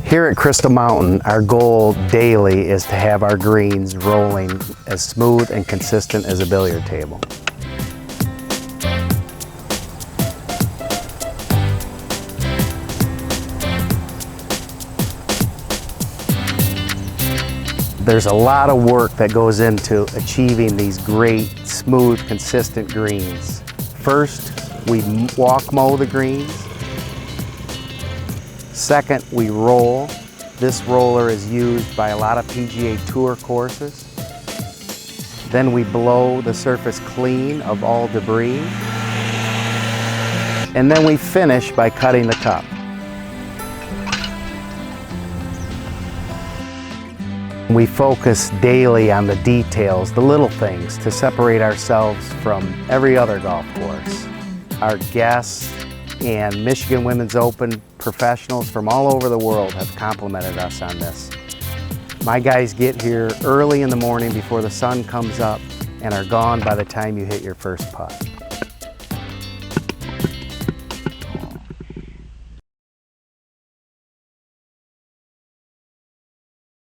Here at Crystal Mountain, our goal daily is to have our greens rolling as smooth and consistent as a billiard table. There's a lot of work that goes into achieving these great, smooth, consistent greens. First, we walk mow the greens. Second, we roll. This roller is used by a lot of PGA Tour courses. Then we blow the surface clean of all debris. And then we finish by cutting the cup. We focus daily on the details, the little things, to separate ourselves from every other golf course. Our guests and Michigan Women's Open professionals from all over the world have complimented us on this. My guys get here early in the morning before the sun comes up and are gone by the time you hit your first putt.